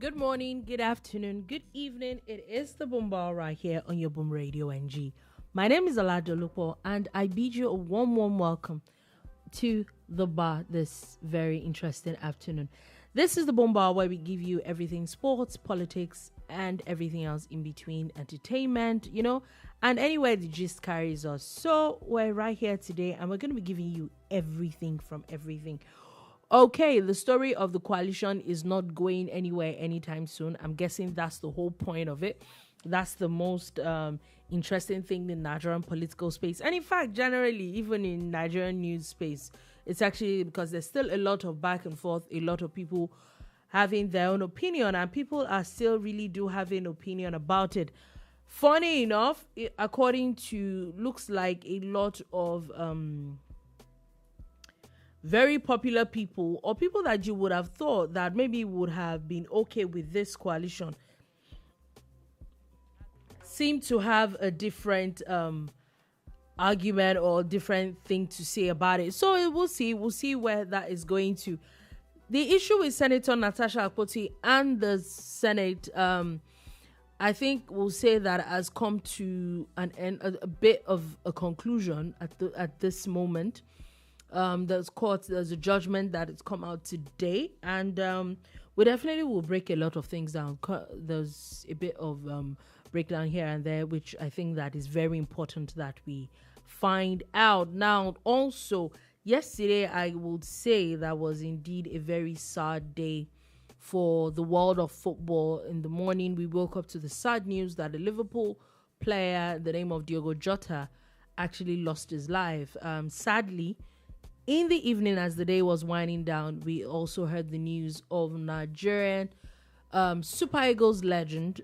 Good morning, good afternoon, good evening. It is the Boom Bar right here on your Boom Radio NG. My name is Dolupo, and I bid you a warm welcome to the bar this very interesting afternoon. This is the Boom Bar where we give you everything sports, politics, and everything else in between, entertainment, and anywhere the gist carries us. So we're right here today, and we're going to be giving you everything from everything. Okay, the story of the coalition is not going anywhere anytime soon. I'm guessing that's the whole point of it. That's the most interesting thing in Nigerian political space. And in fact, generally, even in Nigerian news space, it's actually because there's still a lot of back and forth, a lot of people having their own opinion, and people are still really do have an opinion about it. Funny enough, according to, looks like a lot of very popular people, or people that you would have thought that maybe would have been okay with this coalition, seem to have a different argument or different thing to say about it. So we'll see where that is going to. The issue with Senator Natasha and the Senate, I think we'll say that has come to an end, a bit of a conclusion at this moment. There's a judgment that has come out today, and we definitely will break a lot of things down. There's a bit of breakdown here and there, which I think that is very important that we find out. Now, also, yesterday, I would say that was indeed a very sad day for the world of football. In the morning, we woke up to the sad news that a Liverpool player, the name of Diogo Jota, actually lost his life. Sadly, in the evening, as the day was winding down, we also heard the news of Nigerian Super Eagles legend,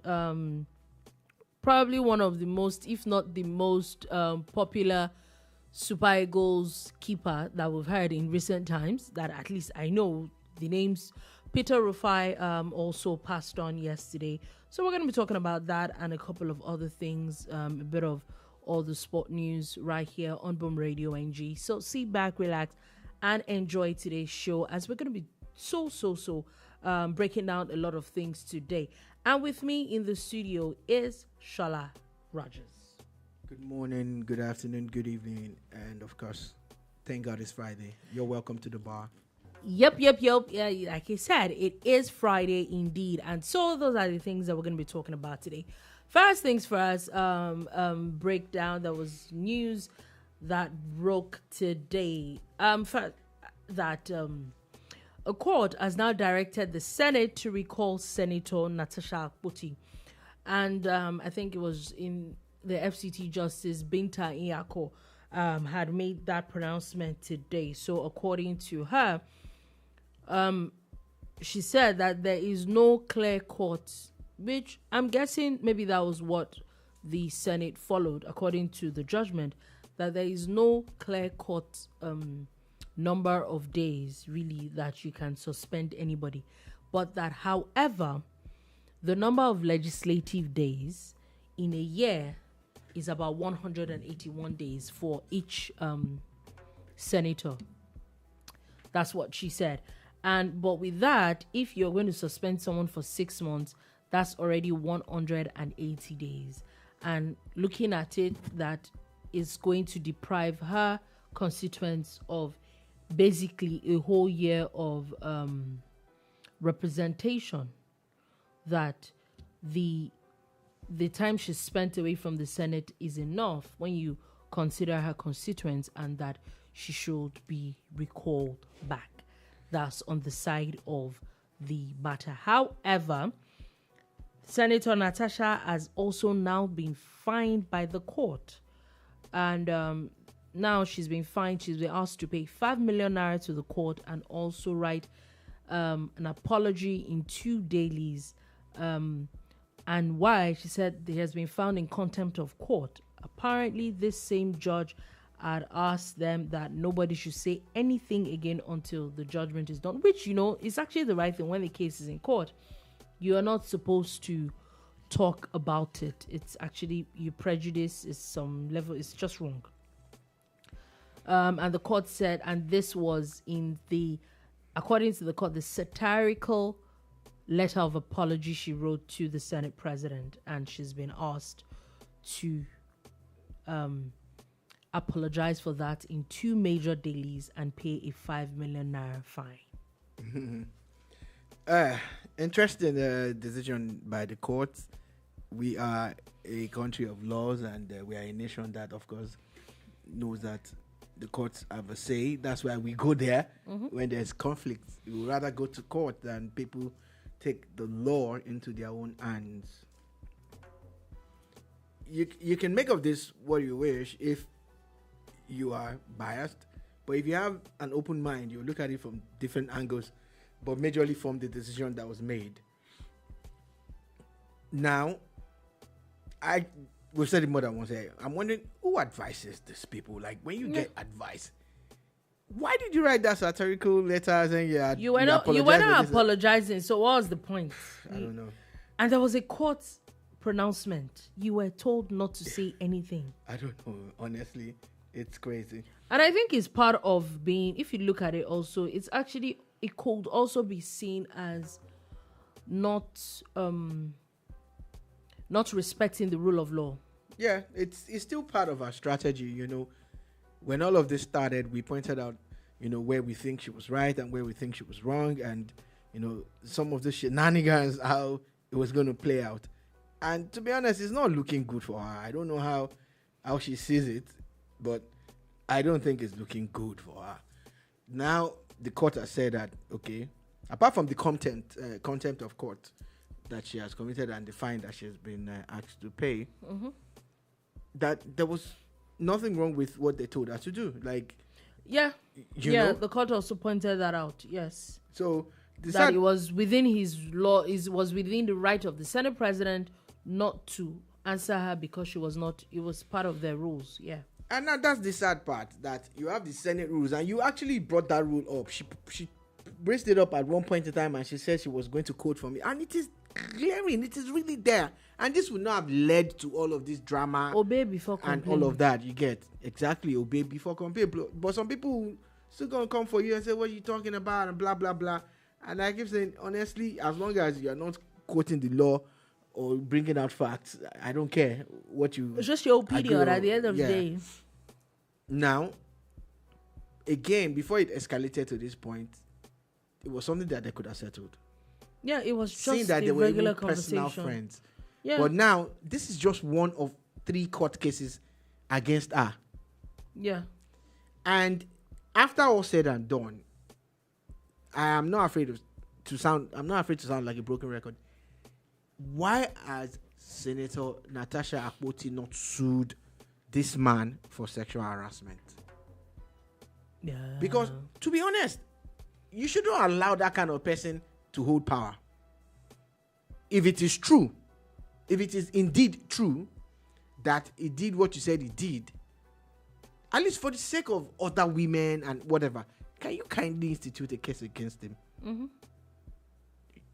probably one of the most, if not the most popular Super Eagles keeper that we've heard in recent times, that at least I know the names. Peter Rufai also passed on yesterday. So we're going to be talking about that and a couple of other things, a bit of all the sport news right here on Boom Radio NG. So sit back, relax, and enjoy today's show, as we're going to be so breaking down a lot of things today. And with me in the studio is Charly Rogers. Good morning, good afternoon, good evening, and of course, thank God it's Friday. You're welcome to the bar. Yep. Yeah, like I said, it is Friday indeed. And so those are the things that we're going to be talking about today. First things first, breakdown. There was news that broke today. That a court has now directed the Senate to recall Senator Natasha, and I think it was in the FCT Justice Binta Iyako had made that pronouncement today. So according to her, she said that there is no clear court, which I'm guessing maybe that was what the Senate followed according to the judgment, that there is no clear-cut number of days really that you can suspend anybody, but that however the number of legislative days in a year is about 181 days for each senator. That's what she said. But with that, if you're going to suspend someone for 6 months, that's already 180 days. And looking at it, that is going to deprive her constituents of basically a whole year of representation. That the time she spent away from the Senate is enough when you consider her constituents, and that she should be recalled back. That's on the side of the matter. However, Senator Natasha has also now been fined by the court. And now she's been fined. She's been asked to pay 5 million naira to the court and also write an apology in 2 dailies. And why? She said he has been found in contempt of court. Apparently, this same judge had asked them that nobody should say anything again until the judgment is done, which, is actually the right thing. When the case is in court, you are not supposed to talk about it. It's actually, your prejudice is some level, it's just wrong. And the court said, and this was according to the court, the satirical letter of apology she wrote to the Senate president, and she's been asked to apologize for that in 2 major dailies and pay a 5 million naira fine. Interesting decision by the courts. We are a country of laws, and we are a nation that, of course, knows that the courts have a say. That's why we go there when there's conflict. We would rather go to court than people take the law into their own hands. You can make of this what you wish if you are biased, but if you have an open mind, you look at it from different angles, but majorly from the decision that was made. Now, we've said it more than once. I'm wondering who advises these people. Like, when you get advice, why did you write that satirical letter saying you were not apologizing? So what was the point? I don't know. And there was a court pronouncement. You were told not to say anything. I don't know. Honestly, it's crazy. And I think it's part of being. If you look at it, also, it could also be seen as not respecting the rule of law. Yeah, it's still part of our strategy. You know, when all of this started, we pointed out, you know, where we think she was right and where we think she was wrong, and you know, some of the shenanigans, how it was going to play out. And to be honest, it's not looking good for her. I don't know how she sees it, but I don't think it's looking good for her. Now the court has said that, okay, apart from the contempt of court that she has committed and the fine that she has been asked to pay, that there was nothing wrong with what they told her to do. Like, you know? The court also pointed that out. Yes. So that it was within his law, was within the right of the Senate president not to answer her because she was not. It was part of their rules. Yeah. And now that's the sad part, that you have the Senate rules, and you actually brought that rule up. She raised it up at one point in time, and she said she was going to quote from it, and it is glaring. It is really there, and this would not have led to all of this drama. Obey before complain. And all of that. You get exactly, obey before complain. But some people still gonna come for you and say, "What are you talking about?" and blah blah blah. And I keep saying, honestly, as long as you are not quoting the law or bringing out facts, I don't care what you. It's just your opinion at the end of the day. Now, again, before it escalated to this point, it was something that they could have settled. Yeah, it was seeing just that a they were regular even personal conversation. friends. Yeah. But now, this is just one of 3 court cases against her. Yeah. And after all said and done, I'm not afraid to sound like a broken record. Why has Senator Natasha Akpoti not sued this man for sexual harassment? Yeah. Because, to be honest, you shouldn't allow that kind of person to hold power. If it is true, if it is indeed true that he did what you said he did, at least for the sake of other women and whatever, can you kindly institute a case against him?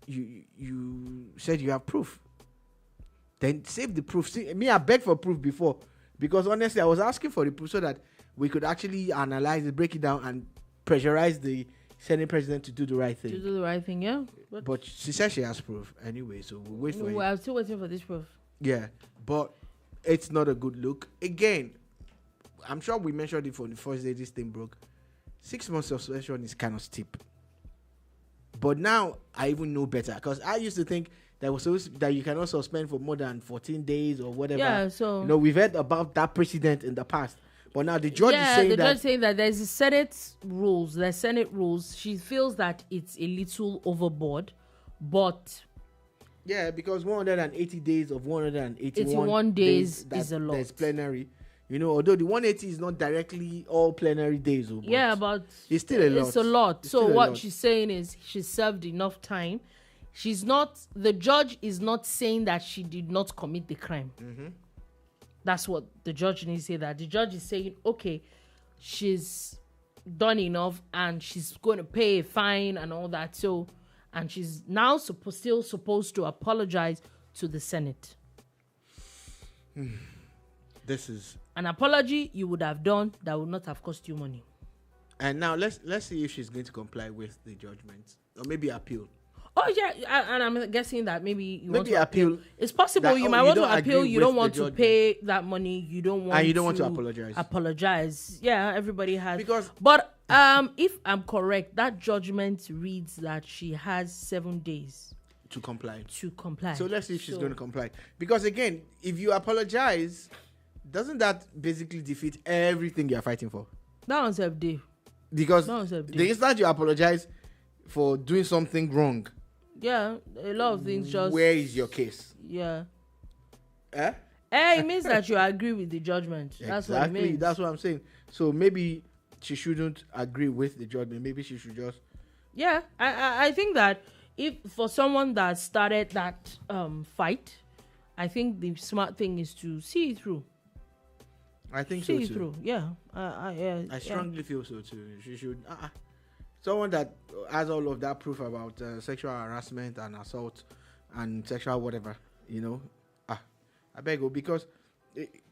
You said you have proof. Then save the proof. See, me, I begged for proof before, because honestly, I was asking for the proof so that we could actually analyze it, break it down, and pressurize the Senate president to do the right thing. To do the right thing, yeah. But she said she has proof anyway, so we'll wait for it. I'm still waiting for this proof. Yeah, but it's not a good look. Again, I'm sure we mentioned it for the first day this thing broke. 6 months suspension is kind of steep. But now I even know better, because I used to think that you cannot suspend for more than 14 days or whatever. Yeah, so you know, we've heard about that precedent in the past. But now the judge is saying that there's a Senate rules. She feels that it's a little overboard, but yeah, because 180 days of 181 days is a lot. There's plenary. You know, although the 180 is not directly all plenary days. But yeah, but it's still a lot. It's a lot. So what she's saying is she served enough time. The judge is not saying that she did not commit the crime. That's what the judge needs to say. That the judge is saying, okay, she's done enough and she's going to pay a fine and all that. So, and she's now still supposed to apologize to the Senate. This is an apology you would have done that would not have cost you money. And now let's see if she's going to comply with the judgment or maybe appeal. Oh yeah, and I'm guessing that maybe you want to appeal. It's possible That, you might want to appeal. You don't want to judgment. pay that money. You don't want. And you don't to want to apologize. Apologize. Yeah, everybody has. Because, but if I'm correct, that judgment reads that she has 7 days to comply. So let's see if she's going to comply. Because again, if you apologize, doesn't that basically defeat everything you're fighting for? That one's up day. Because the instant you apologize for doing something wrong, yeah, a lot of things just. Where is your case? Yeah. It means that you agree with the judgment. That's what it means. That's what I'm saying. So maybe she shouldn't agree with the judgment. Maybe she should just. Yeah, I think that if for someone that started that fight, I think the smart thing is to see it through. I think so too. See it through. Yeah. I strongly feel so too. She should. Someone that has all of that proof about sexual harassment and assault and sexual whatever, I beg you, because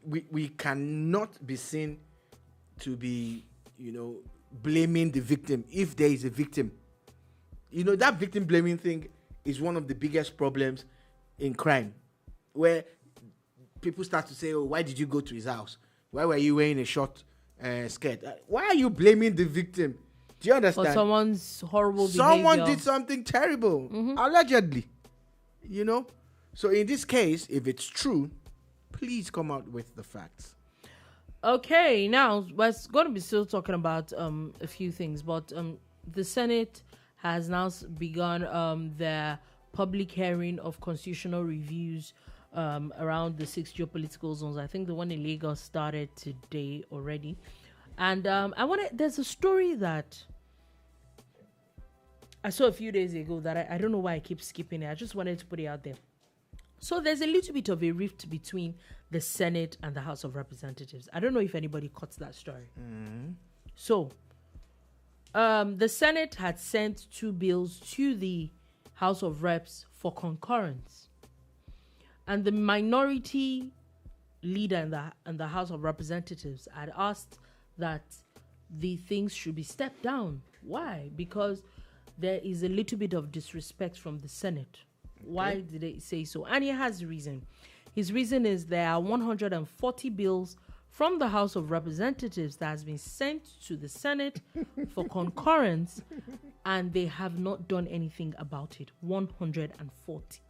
we cannot be seen to be, blaming the victim if there is a victim. That victim blaming thing is one of the biggest problems in crime, where people start to say, oh, why did you go to his house? Why were you wearing a short skirt? Why are you blaming the victim? Do you understand? For someone's horrible behavior. Someone did something terrible, allegedly. So in this case, if it's true, please come out with the facts. Okay, now we're going to be still talking about a few things, but the Senate has now begun their public hearing of constitutional reviews around the 6 geopolitical zones. I think the one in Lagos started today already. And there's a story that I saw a few days ago that I don't know why I keep skipping it. I just wanted to put it out there. So there's a little bit of a rift between the Senate and the House of Representatives. I don't know if anybody caught that story. Mm-hmm. So the Senate had sent 2 bills to the House of Reps for concurrence. And the minority leader in the House of Representatives had asked that the things should be stepped down. Why? Because there is a little bit of disrespect from the Senate. Okay. Why did they say so? And he has a reason. His reason is there are 140 bills from the House of Representatives that has been sent to the Senate for concurrence, and they have not done anything about it. 140.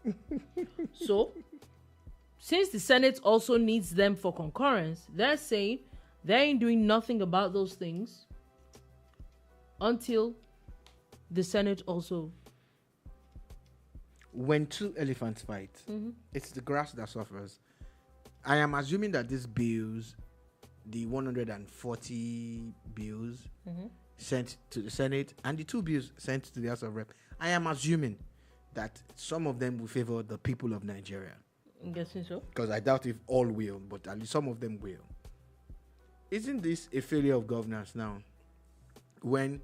So, since the Senate also needs them for concurrence, they're saying they ain't doing nothing about those things until the Senate also. When 2 elephants fight, it's the grass that suffers. I am assuming that these bills, the 140 bills sent to the Senate and the 2 bills sent to the House of Rep, I am assuming that some of them will favor the people of Nigeria. I'm guessing so. Because I doubt if all will, but at least some of them will. Isn't this a failure of governance now? When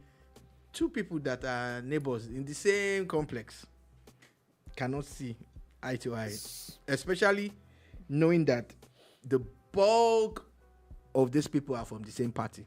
2 people that are neighbors in the same complex cannot see eye to eye, especially knowing that the bulk of these people are from the same party.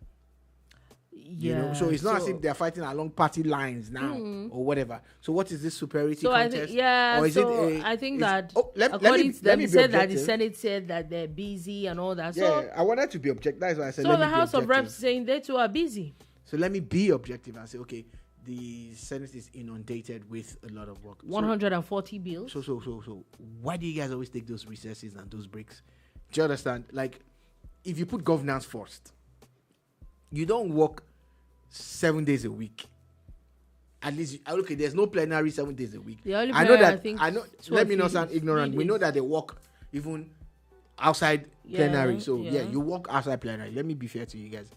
Yeah. So it's not as if they're fighting along party lines now or whatever. So what is this superiority contest? I think that according to them, they said that the Senate said that they're busy and all that. Yeah, I wanted to be objective. That's why I said. So the House of Reps saying they too are busy. So let me be objective and say, okay, the Senate is inundated with a lot of work. 140 bills. So why do you guys always take those recesses and those breaks? Do you understand? Like, if you put governance first, you don't work 7 days a week. At least, okay, there's no plenary 7 days a week. I know that. Let me not sound ignorant. We know that they work even outside plenary. So you work outside plenary. Let me be fair to you guys.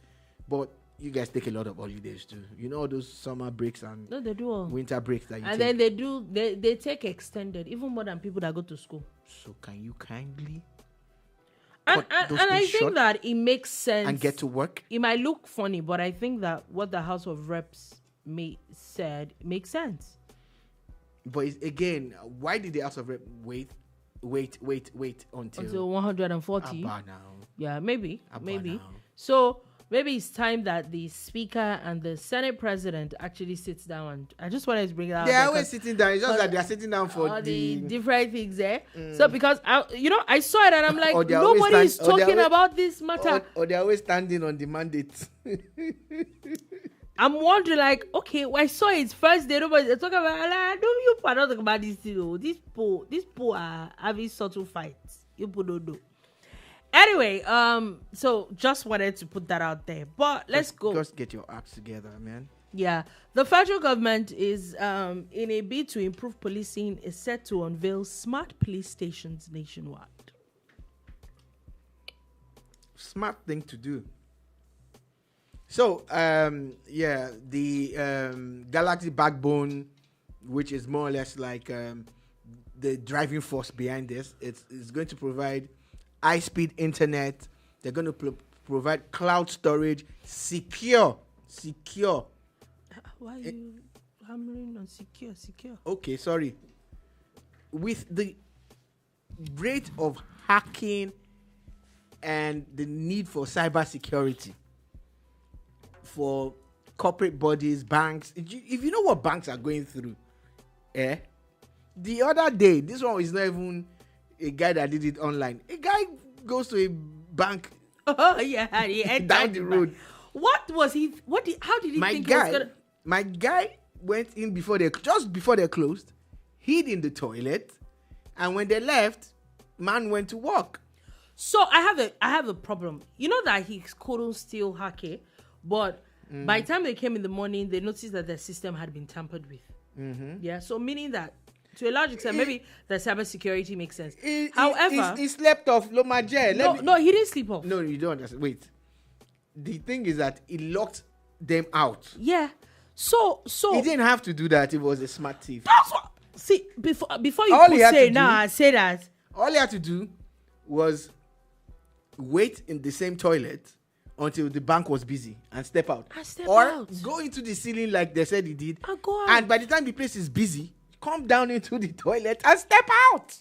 But you guys take a lot of holidays too. You know all those summer breaks and they do winter breaks that you and take. Then they take extended, even more than people that go to school. So can you kindly and I think that it makes sense and get to work? It might look funny, but I think that what the House of Reps said makes sense. But again, why did the House of Reps wait until 140? now. Yeah, maybe. Now. So maybe it's time that the speaker and the Senate president actually sits down. And I just wanted to bring that. They're always sitting down. It's just that they're sitting down for all the different things there. So because I saw it and I'm like, they're nobody always is talking about this matter. Or they're always standing on the mandate. I'm wondering, like, okay, I saw it first day. Nobody talking about. Like, don't you not talking about this thing? Oh, these people are having subtle fights. You people don't know. Anyway, so just wanted to put that out there. But let's go. Just get your acts together, man. Yeah, the federal government is in a bid to improve policing is set to unveil smart police stations nationwide. Smart thing to do. So, the Galaxy Backbone, which is more or less like the driving force behind this, it's going to provide high-speed internet. They're going to provide cloud storage, secure. Why are you hammering on secure? Okay, sorry. With the rate of hacking and the need for cybersecurity for corporate bodies, banks, if you know what banks are going through, the other day, this one is not even a guy that did it online. A guy goes to a bank. Oh yeah, he down the road. What was he? How did he think he was gonna? My guy went in before they closed, hid in the toilet, and when they left, man went to work. So I have a problem. You know that he couldn't steal hack, but by the time they came in the morning, they noticed that their system had been tampered with. Mm-hmm. Yeah, so meaning that to a large extent, maybe the cybersecurity makes sense. However, he slept off Lomaje. No, he didn't sleep off. No, you don't understand. Wait, the thing is that he locked them out. Yeah, so he didn't have to do that. He was a smart thief. That's what. See, before you say that. All he had to do was wait in the same toilet until the bank was busy and step out. Go into the ceiling like they said he did. And go out. And by the time the place is busy, come down into the toilet and step out.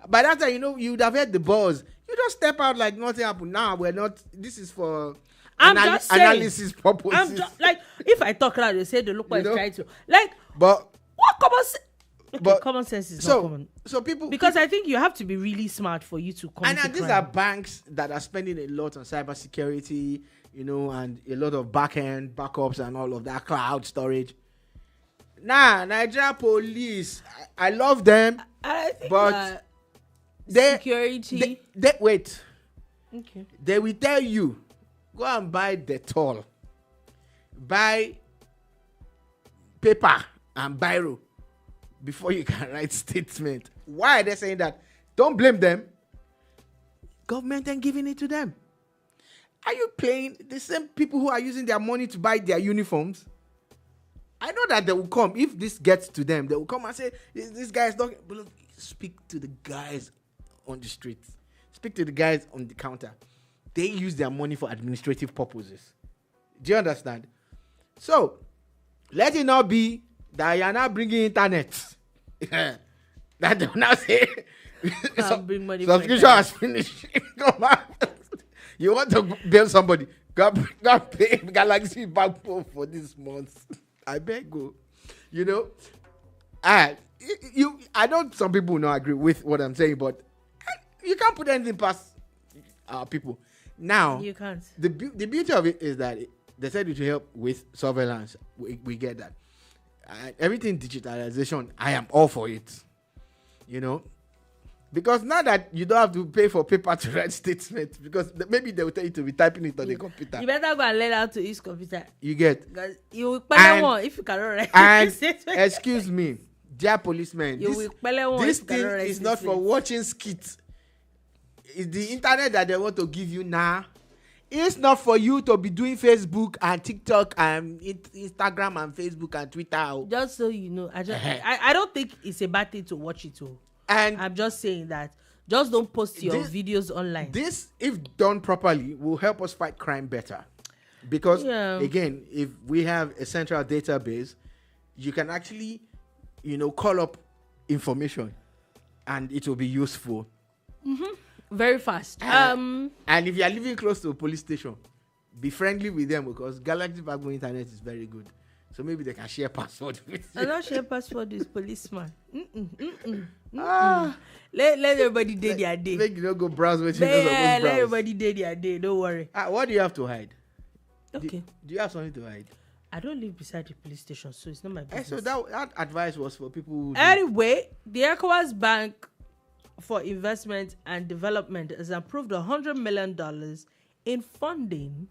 By that time, you would have heard the buzz. You just step out like nothing happened. Now we're not. This is for analysis purposes. I'm just like, if I talk loud, they say the look what is trying to like. But what common sense? Okay, common sense is not common. So people, because I think you have to be really smart for you to come. And these are banks that are spending a lot on cybersecurity, and a lot of back-end backups and all of that cloud storage. Nigeria police, I love them. I think but security. They wait. Okay. They will tell you, go and buy Dettol, buy paper and biro before you can write statement. Why are they saying that? Don't blame them. Government ain't giving it to them. Are you playing the same people who are using their money to buy their uniforms? I know that they will come. If this gets to them, they will come and say, this guy is talking. But look, speak to the guys on the streets. Speak to the guys on the counter. They use their money for administrative purposes. Do you understand? So, let it not be that you are now bringing internet. That they will now say, bring money subscription has finished. Come on. You want to bail somebody, go pay Galaxy Backbone for this month. I beg go. I know some people will not agree with what I'm saying, but you can't put anything past people. Now, you can't. The beauty of it is that they said it will help with surveillance. We get that. Everything digitalization, I am all for it. Because now that you don't have to pay for paper to write statements, because maybe they will tell you to be typing it on the computer. You better go and learn how to use computer. You get. Because you will pay more if you cannot write. And excuse me, dear policemen, this thing is not for watching skits. It's the internet that they want to give you now. It's not for you to be doing Facebook and TikTok and Instagram and Facebook and Twitter. Just so you know, I don't think it's a bad thing to watch it all. And I'm just saying that just don't post your videos online. This, if done properly, will help us fight crime better. Because again, if we have a central database, you can actually, call up information and it will be useful. Mm-hmm. Very fast. And if you are living close to a police station, be friendly with them because Galactic Backbone Internet is very good. So maybe they can share password with you. I don't share password with policeman. Let everybody do their day. Make you don't go browse with let everybody do their day. Don't worry. What do you have to hide? Okay. Do you have something to hide? I don't live beside the police station, so it's not my business. So that advice was for people who anyway, the Ecowas Bank for Investment and Development has approved $100 million in funding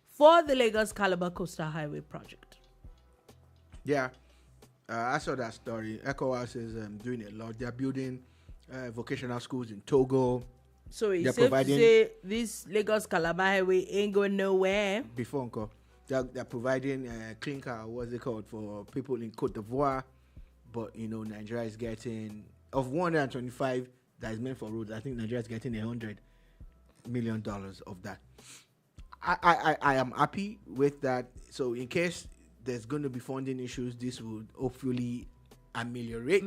for the Lagos-Calabar Coastal Highway project. Yeah, I saw that story. ECOWAS is doing a lot. They're building vocational schools in Togo. So it's safe to say this Lagos-Calabar highway ain't going nowhere. Before Uncle, they're providing clinker, what's it called, for people in Cote d'Ivoire. But, Nigeria is getting, of 125 that is meant for roads, I think Nigeria is getting $100 million of that. I am happy with that. So in case there's going to be funding issues, this would hopefully ameliorate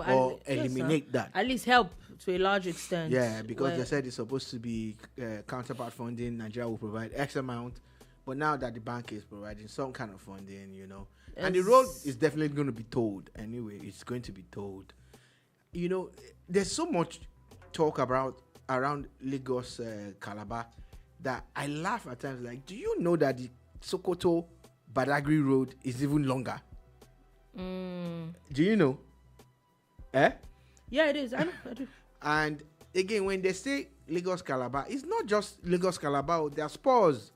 or eliminate that. At least help to a large extent. Yeah, because they said it's supposed to be counterpart funding. Nigeria will provide X amount. But now that the bank is providing some kind of funding, and the road is definitely going to be tolled. Anyway, it's going to be tolled. There's so much talk around Lagos Calabar that I laugh at times. Like, do you know that the Sokoto Badagry Road is even longer? Do you know? Yeah, it is. I know. I do. And again, when they say Lagos Calabar, it's not just Lagos Calabar. There are spurs.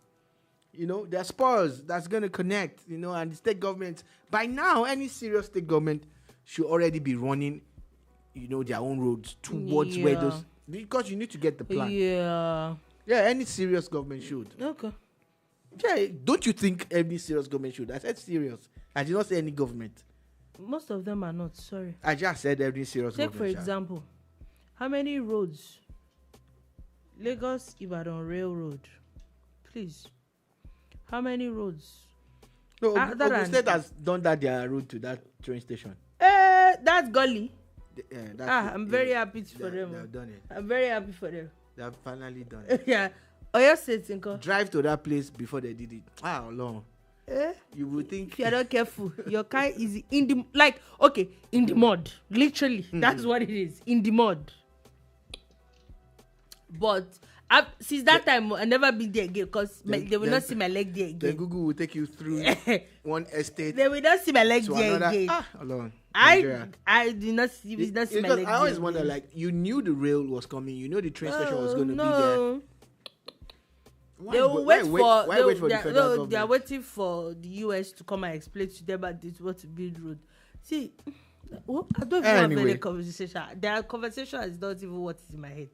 There are spurs that's going to connect. And the state government, by now, any serious state government should already be running, their own roads towards where those, because you need to get the plan. Yeah, any serious government should. Okay. Yeah, don't you think every serious government should? I said serious. I did not say any government. Most of them are not. Sorry. I just said every serious Take government. For example, how many roads? Lagos-Ibadan Railroad. Please. How many roads? No, Ogun State has done that their route to that train station. That's Gully. I'm very happy for them. They've done it. I'm very happy for them. They've finally done it. Yeah. Oyo State, Inko. Drive to that place before they did it. Long. You would think if you're not careful, your car is in the in the mud. Literally, that's what it is, in the mud. But since that time, I never been there again because they will not see my leg there again. Then Google will take you through one estate. They will not see my leg there again. I did not see my leg there. I always wonder, like, you knew the rail was coming, you know the train station was going to be there. They will wait for the federal government? They are waiting for the US to come and explain to them about this what to build road. See, I don't even have any conversation. Their conversation is not even what is in my head.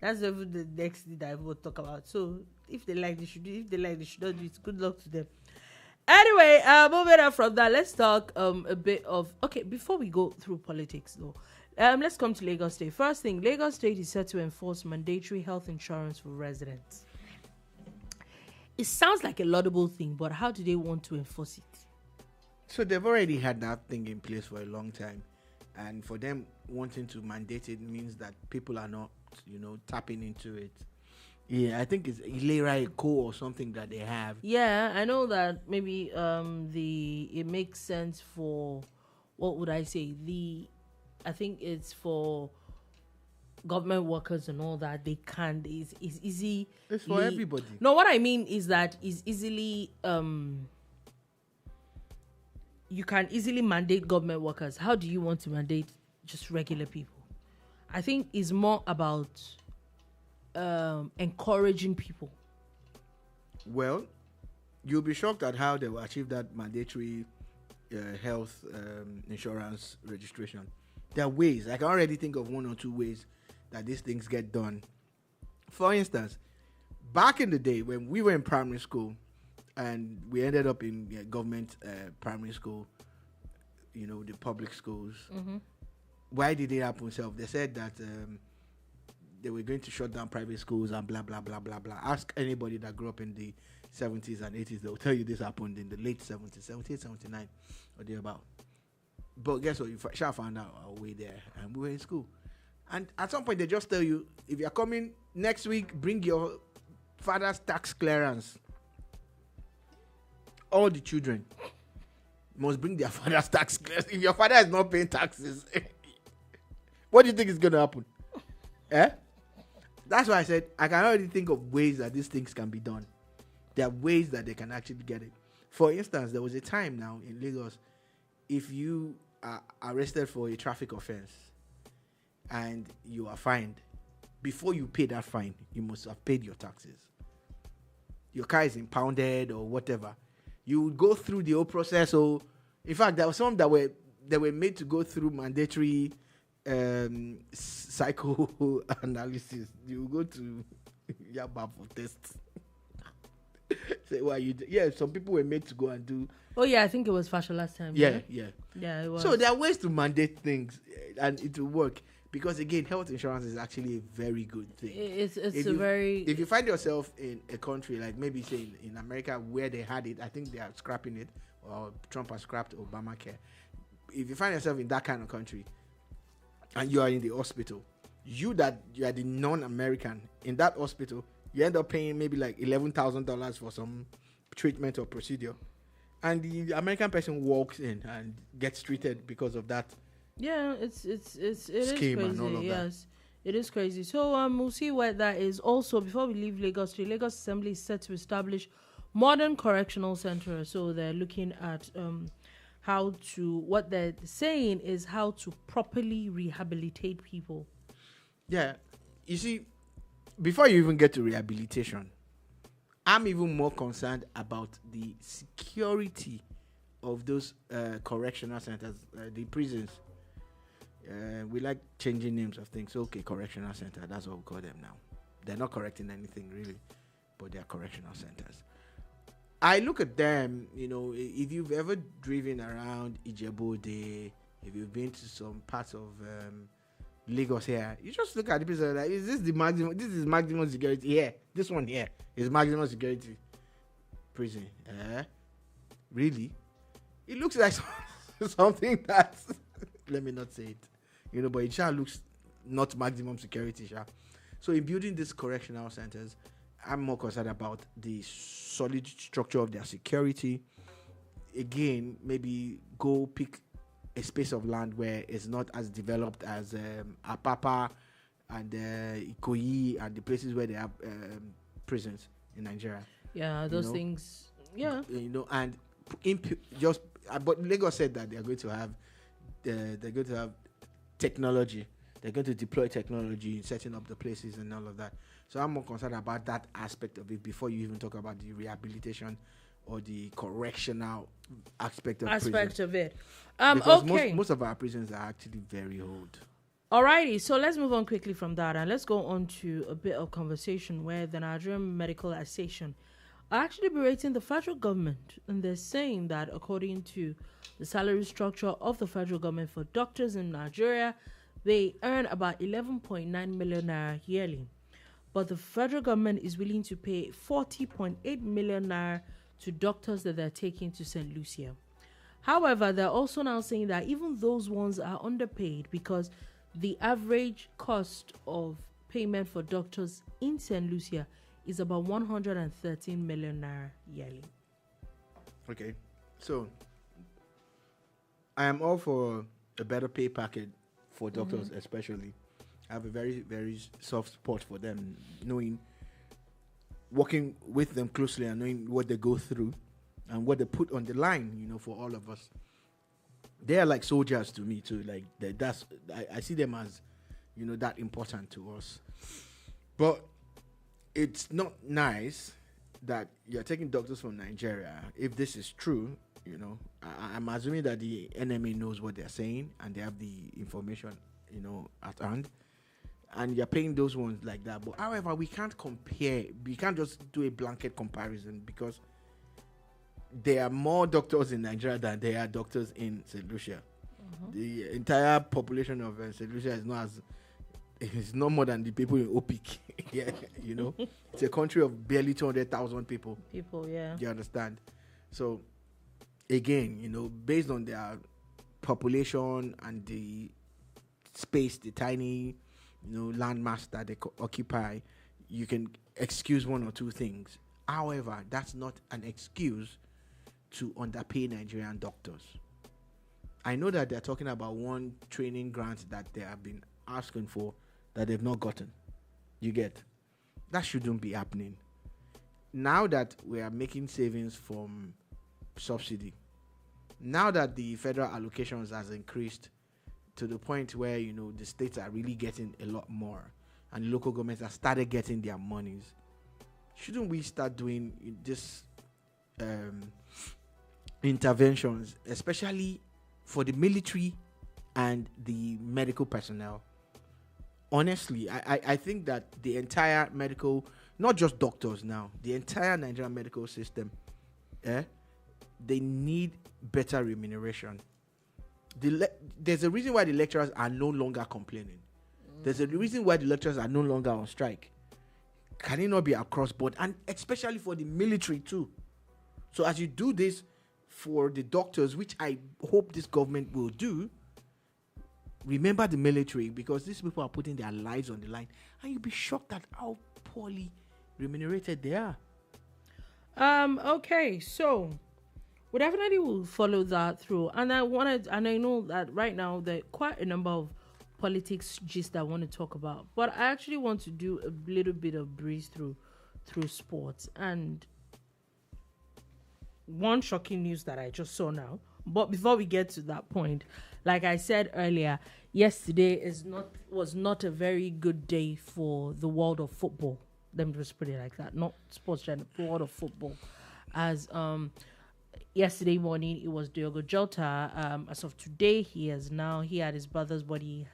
That's even the next thing that I will talk about. So if they like, they should do it. If they like, they should not do it. Good luck to them. Anyway, moving on from that, let's talk a bit of... Okay, before we go through politics, though, let's come to Lagos State. First thing, Lagos State is set to enforce mandatory health insurance for residents. It sounds like a laudable thing, but how do they want to enforce it? So they've already had that thing in place for a long time. And for them wanting to mandate it means that people are not, tapping into it. Yeah, I think it's Ilera Eco or something that they have. Yeah, I know that maybe it makes sense for, what would I say? I think it's for government workers and all that. They can, it's easy. It's for everybody. No, what I mean is that it's easily, you can easily mandate government workers. How do you want to mandate just regular people? I think it's more about encouraging people. Well, you'll be shocked at how they will achieve that mandatory health insurance registration. There are ways. I can already think of 1 or 2 ways that these things get done. For instance, back in the day when we were in primary school and we ended up in government primary school, the public schools, why did it happen? They said that they were going to shut down private schools and blah, blah, blah, blah, blah. Ask anybody that grew up in the 70s and 80s, they'll tell you this happened in the late 70s, 78, 79 or thereabout. But guess what? You shall find out our way there. And we were in school. And at some point, they just tell you, if you're coming next week, bring your father's tax clearance. All the children must bring their father's tax clearance. If your father is not paying taxes, what do you think is going to happen? That's why I said I can already think of ways that these things can be done. There are ways that they can actually get it. For instance, there was a time now in Lagos, if you are arrested for a traffic offense and you are fined, before you pay that fine, you must have paid your taxes. Your car is impounded or whatever. You would go through the whole process. So, in fact, there were some that were made to go through mandatory psychoanalysis. You go to Yaba for tests. Say, well, some people were made to go and do. Oh yeah, I think it was Fasha last time. Yeah, it was. So there are ways to mandate things, and it will work because again, health insurance is actually a very good thing. If you find yourself in a country like maybe say in America where they had it, I think they are scrapping it, or Trump has scrapped Obamacare. If you find yourself in that kind of country, and you are in the hospital, you are the non-American in that hospital, you end up paying maybe like $11,000 for some treatment or procedure, and the American person walks in and gets treated because of that. Yeah, it is scheme crazy. and all of Yes, it is crazy. So we'll see where that is. Also, before we leave Lagos, the Lagos Assembly is set to establish modern correctional centers. So they're looking at what they're saying is how to properly rehabilitate people. Yeah, you see, before you even get to rehabilitation, I'm even more concerned about the security of those correctional centers, the prisons. We like changing names of things. Okay, correctional center, that's what we call them now. They're not correcting anything really, but they're correctional centers. I look at them, if you've ever driven around Ijebu-Ode, if you've been to some parts of Lagos here, you just look at the prison like, is this the maximum? This is maximum security here. This one here is maximum security prison. Really? It looks like something that's, let me not say it, but it looks not maximum security. So in building these correctional centers, I'm more concerned about the solid structure of their security. Again, maybe go pick a space of land where it's not as developed as Apapa and Ikoyi and the places where they have prisons in Nigeria. Yeah, those things. Yeah. And but Lagos said that they're going to have technology. They're going to deploy technology, setting up the places and all of that. So I'm more concerned about that aspect of it before you even talk about the rehabilitation or the correctional aspect of it. Because okay. most of our prisons are actually very old. Alrighty, so let's move on quickly from that and let's go on to a bit of conversation where the Nigerian Medical Association are actually berating the federal government, and they're saying that according to the salary structure of the federal government for doctors in Nigeria, they earn about 11.9 million naira yearly. But the federal government is willing to pay 40.8 million naira to doctors that they're taking to St. Lucia. However, they're also now saying that even those ones are underpaid because the average cost of payment for doctors in St. Lucia is about 113 million naira yearly. Okay, so I am all for a better pay package for doctors, especially. I have a very, very soft spot for them, working with them closely and knowing what they go through and what they put on the line, for all of us. They are like soldiers to me too. Like I see them as, that important to us. But it's not nice that you're taking doctors from Nigeria. If this is true, I'm assuming that the NMA knows what they're saying and they have the information, at hand. And you're paying those ones like that. But however, we can't compare. We can't just do a blanket comparison because there are more doctors in Nigeria than there are doctors in St. Lucia. The entire population of St. Lucia is not more than the people in Opik. Yeah, it's a country of barely 200,000 people. Yeah. Do you understand? So, again, based on their population and the space, the tiny landmass that they occupy, you can excuse one or two things. However, that's not an excuse to underpay Nigerian doctors. I know that they're talking about one training grant that they have been asking for that they've not gotten. You get? That shouldn't be happening. Now that we are making savings from subsidy, now that the federal allocations has increased to the point where, the states are really getting a lot more and local governments have started getting their monies, shouldn't we start doing this interventions, especially for the military and the medical personnel? Honestly, I think that the entire medical, not just doctors now, the entire Nigerian medical system, they need better remuneration. There's a reason why the lecturers are no longer complaining. There's a reason why the lecturers are no longer on strike. Can it not be across board? And especially for the military too. So as you do this for the doctors, which I hope this government will do, remember the military, because these people are putting their lives on the line, and you'll be shocked at how poorly remunerated they are. Okay, so we definitely will follow that through, and I know that right now there are quite a number of politics gist I want to talk about, but I actually want to do a little bit of breeze through sports. And one shocking news that I just saw now, but before we get to that point, like I said earlier, yesterday was not a very good day for the world of football. Let me just put it like that. Not sports channel, world of football. As yesterday morning, it was Diogo Jota. As of today, he had his brother's body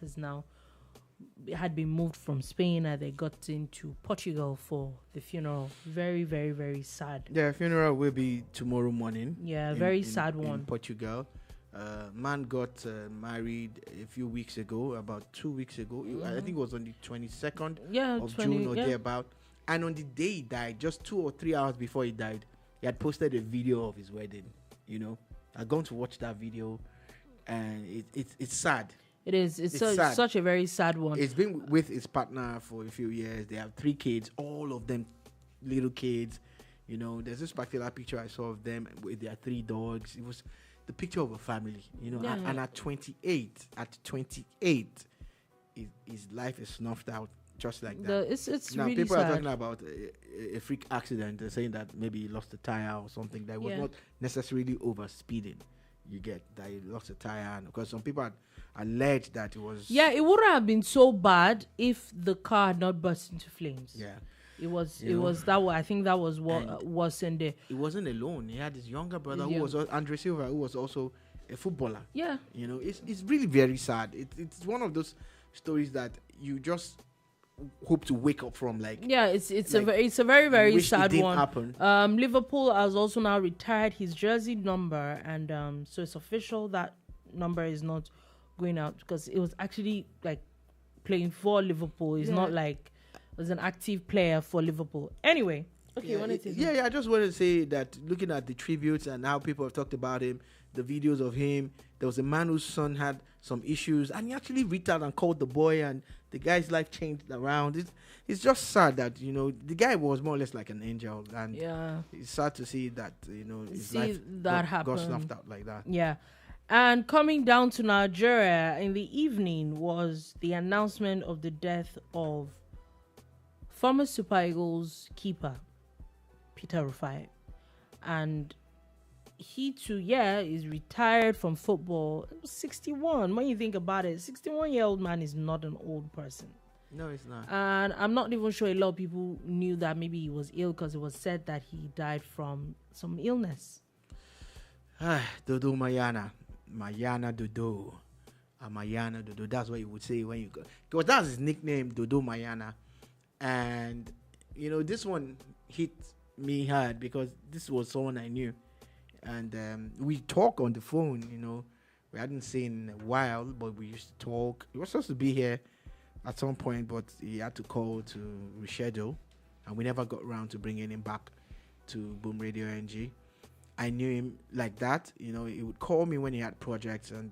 had been moved from Spain, and they got into Portugal for the funeral. Very, very, very sad. The funeral will be tomorrow morning. Yeah, very sad one. In Portugal. Man got married a few weeks ago, about 2 weeks ago. I think it was on the 22nd of June or thereabout. And on the day he died, just 2 or 3 hours before he died, he had posted a video of his wedding. I've gone to watch that video, and it's sad. It is. It's such a very sad one. It's been with his partner for a few years. They have 3 kids, all of them little kids. There's this particular picture I saw of them with their 3 dogs. It was the picture of a family, and at 28, his life is snuffed out just like that. It's now, really people sad. are talking about a freak accident. They're saying that maybe he lost a tire or something. That was not necessarily over speeding. You get that he lost a tire, because some people had alleged that it was. Yeah, it wouldn't have been so bad if the car had not burst into flames. Yeah. It was that. I think that was what was in there. He wasn't alone. He had his younger brother who was Andre Silva, who was also a footballer. Yeah. It's really very sad. It's one of those stories that you just hope to wake up from. It's a very, very sad one. Happen. Liverpool has also now retired his jersey number, and so it's official that number is not going out, because it was actually playing for Liverpool. It's not like as an active player for Liverpool. Anyway, okay. I just wanted to say that looking at the tributes and how people have talked about him, the videos of him, there was a man whose son had some issues, and he actually reached out and called the boy, and the guy's life changed around. It's just sad that the guy was more or less like an angel, and it's sad to see that his life got snuffed out like that. Yeah. And coming down to Nigeria in the evening was the announcement of the death of former Super Eagles keeper Peter Rufai, and he too, is retired from football. 61. When you think about it, 61-year-old man is not an old person. No, it's not. And I'm not even sure a lot of people knew that maybe he was ill, because it was said that he died from some illness. Dodo Mayana. Mayana Dodo. Mayana Dodo. That's what you would say when you go. Because that's his nickname, Dodo Mayana. And, this one hit me hard, because this was someone I knew. And we talk on the phone, we hadn't seen in a while, but we used to talk. He was supposed to be here at some point, but he had to call to reschedule, and we never got around to bringing him back to Boom Radio NG. I knew him like that. He would call me when he had projects and,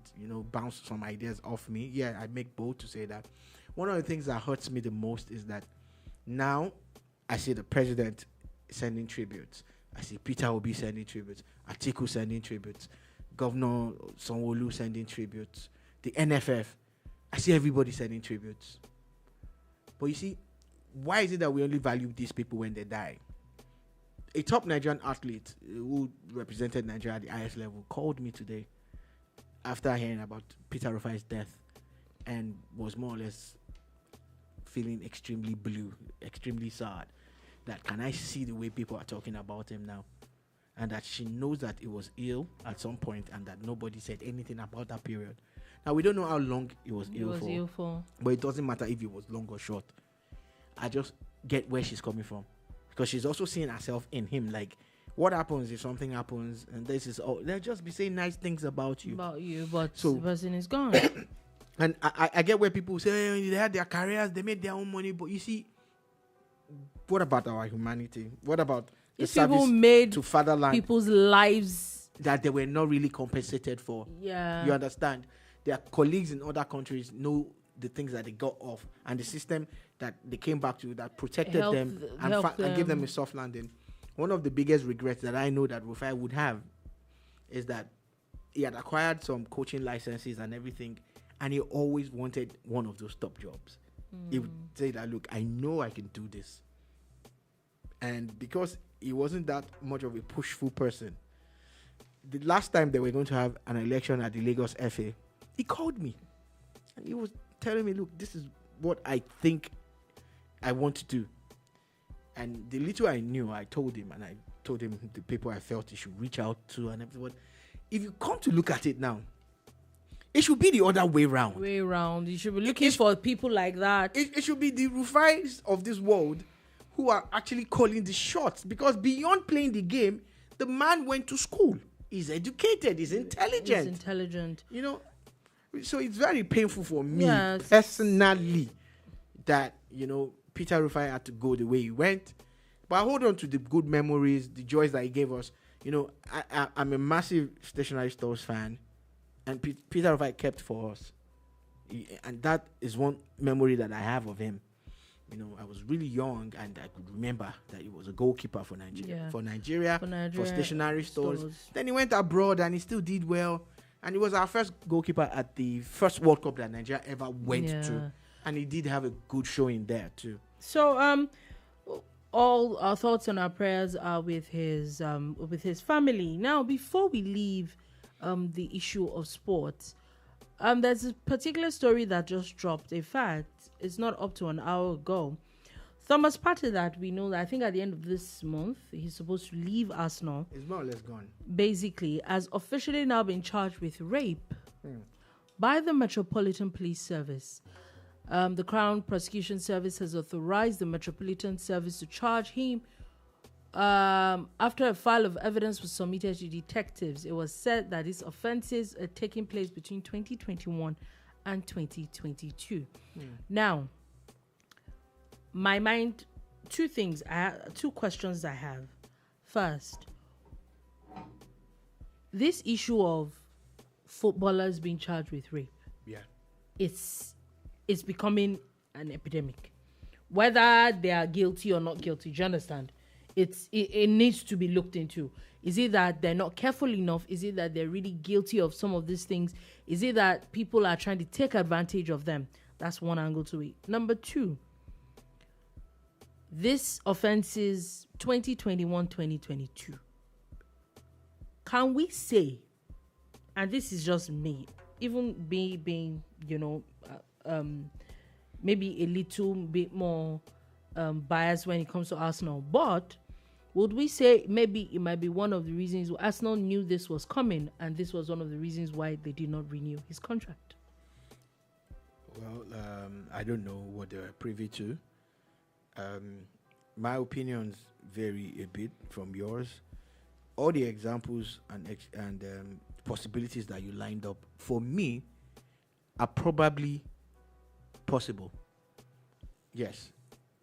bounce some ideas off me. Yeah, I make bold to say that. one of the things that hurts me the most is that now I see the president sending tributes. I see Peter Obi sending tributes. Atiku sending tributes. Governor Sanwo-Olu sending tributes. The NFF. I see everybody sending tributes. But you see, why is it that we only value these people when they die? A top Nigerian athlete who represented Nigeria at the highest level called me today after hearing about Peter Rufai's death and was more or less feeling extremely blue, extremely sad. That can I see the way people are talking about him now? And that she knows that he was ill at some point and that nobody said anything about that period. Now, we don't know how long he was ill for. But it doesn't matter if it was long or short. I just get where she's coming from. Because she's also seeing herself in him. Like, what happens if something happens and this is all? They'll just be saying nice things about you. But the person is gone. And I get where people say, hey, they had their careers, they made their own money. But you see, what about our humanity? What about the service made to fatherland? People's lives that they were not really compensated for. Yeah. You understand? Their colleagues in other countries know the things that they got off and the system that they came back to that protected them and gave them a soft landing. One of the biggest regrets that I know that Rufai would have is that he had acquired some coaching licenses and everything, and he always wanted one of those top jobs. He would say that, look, I know I can do this. And because he wasn't that much of a pushful person, the last time they were going to have an election at the Lagos FA, he called me. And he was telling me, look, this is what I think I want to do. And the little I knew, I told him, and I told him the people I felt he should reach out to and everything. If you come to look at it now, it should be the other way round. You should be looking for people like that. It should be the Rufais of this world who are actually calling the shots. Because beyond playing the game, the man went to school. He's educated. He's intelligent. You know, so it's very painful for me personally that, you know, Peter Rufai had to go the way he went. But I hold on to the good memories, the joys that he gave us. You know, I'm a massive stationery stores fan. And Peter Mbah kept for us. And that is one memory that I have of him. You know, I was really young and I could remember that he was a goalkeeper for Nigeria. For stationery stores. Then he went abroad and he still did well. And he was our first goalkeeper at the first World Cup that Nigeria ever went to. And he did have a good showing there too. So, all our thoughts and our prayers are with his family. Now, before we leave the issue of sports, there's a particular story that just dropped. In fact, it's not up to an hour ago. Thomas Partey, that we know that I think at the end of this month, he's supposed to leave Arsenal. He's more or less gone. Basically, has officially now been charged with rape by the Metropolitan Police Service. The Crown Prosecution Service has authorized the Metropolitan Service to charge him after a file of evidence was submitted to detectives. It was said that these offenses are taking place between 2021 and 2022. Now, my mind, two questions I have. First, this issue of footballers being charged with rape. Yeah. It's becoming an epidemic. Whether they are guilty or not guilty, do you understand? It needs to be looked into. Is it that they're not careful enough? Is it that they're really guilty of some of these things? Is it that people are trying to take advantage of them? That's one angle to it. Number two, this offense is 2021, 2022. Can we say, and this is just me, even being you know, maybe a little bit more biased when it comes to Arsenal, but would we say maybe it might be one of the reasons Arsenal knew this was coming and this was one of the reasons why they did not renew his contract? Well, I don't know what they were privy to. My opinions vary a bit from yours. All the examples and possibilities that you lined up for me are probably possible. Yes.